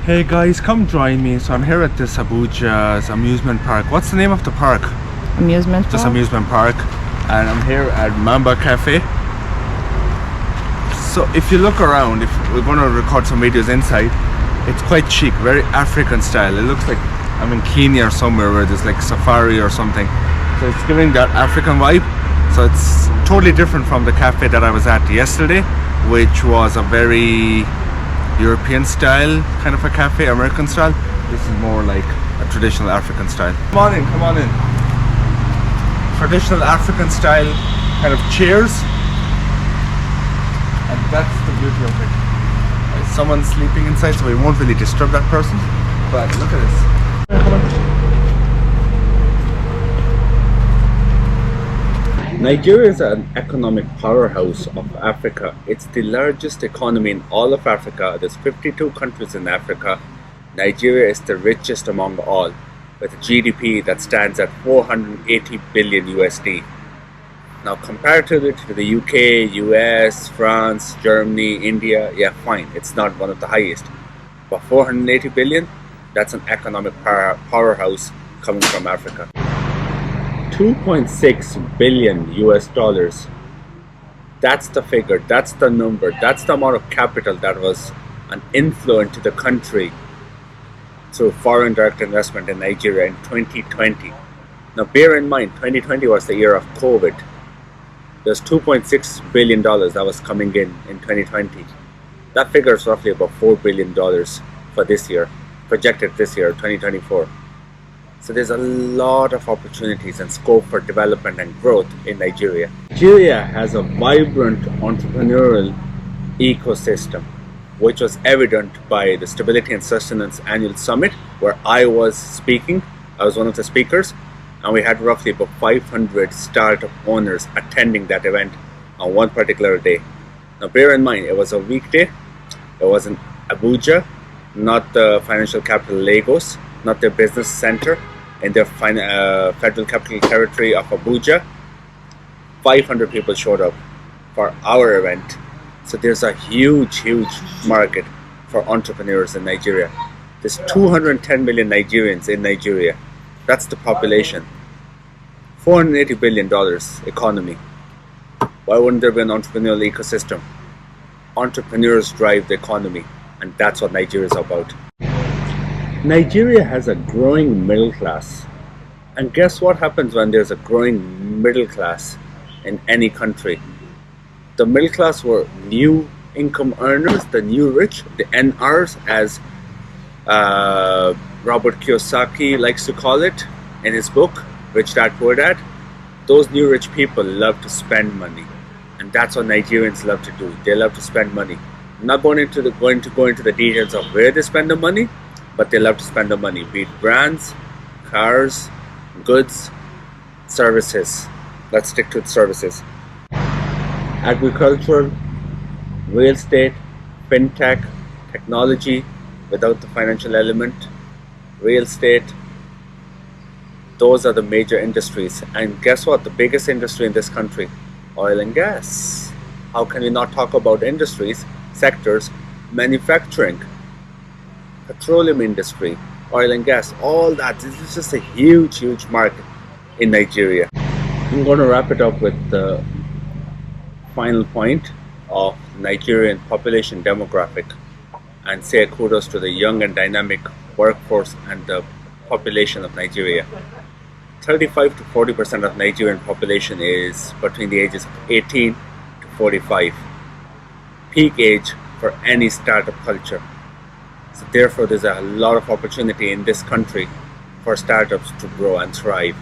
Hey guys, come join me. So I'm here at this Abuja's amusement park. What's the name of the park? Amusement park? This amusement park. And I'm here at Mamba Cafe. So if you look around, if we're going to record some videos inside, it's quite chic, very African style. It looks like I'm in Kenya or somewhere where there's like safari or something. So it's giving that African vibe. So it's totally different from the cafe that I was at yesterday, which was a very European style kind of a cafe, American style. This is more like a traditional African style. Come on in, come on in. Traditional African style kind of chairs. And that's the beauty of it. There's someone sleeping inside, so we won't really disturb that person. But look at this. Come on. Nigeria is an economic powerhouse of Africa. It's the largest economy in all of Africa. There's 52 countries in Africa. Nigeria is the richest among all, with a GDP that stands at 480 billion USD. Now, comparatively to the UK, US, France, Germany, India, yeah, fine, it's not one of the highest. But 480 billion, that's an economic powerhouse coming from Africa. 2.6 billion US dollars. That's the figure, that's the number, that's the amount of capital that was an inflow into the country through foreign direct investment in Nigeria in 2020. Now bear in mind, 2020 was the year of COVID. There's $2.6 billion that was coming in 2020. That figure is roughly about $4 billion for this year, projected this year, 2024. So there's a lot of opportunities and scope for development and growth in Nigeria. Nigeria has a vibrant entrepreneurial ecosystem, which was evident by the Stability and Sustenance Annual Summit, where I was speaking. I was one of the speakers, and we had roughly about 500 startup owners attending that event on one particular day. Now bear in mind, it was a weekday. It was in Abuja, not the financial capital Lagos, not their business center, in their federal capital territory of Abuja. 500 people showed up for our event. So there's a huge market for entrepreneurs in Nigeria. There's 210 million Nigerians in Nigeria. That's the population. $480 billion economy. Why wouldn't there be an entrepreneurial ecosystem? Entrepreneurs drive the economy, and that's what Nigeria is about. Nigeria has a growing middle class. And guess what happens when there's a growing middle class in any country? The middle class were new income earners, the new rich, the NRs, as Robert Kiyosaki likes to call it in his book, Rich Dad Poor Dad. Those new rich people love to spend money. And that's what Nigerians love to do. They love to spend money. I'm not going to go into the details of where they spend the money, but they love to spend the money, be it brands, cars, goods, services. Let's stick to services. Agricultural, real estate, fintech, technology, without the financial element, real estate. Those are the major industries. And guess what? The biggest industry in this country, oil and gas. How can we not talk about industries, sectors, manufacturing, petroleum industry, oil and gas, all that. This is just a huge market in Nigeria. I'm going to wrap it up with the final point of Nigerian population demographic and say kudos to the young and dynamic workforce and the population of Nigeria. 35 to 40% of Nigerian population is between the ages of 18 to 45. Peak age for any startup culture. So therefore, there's a lot of opportunity in this country for startups to grow and thrive.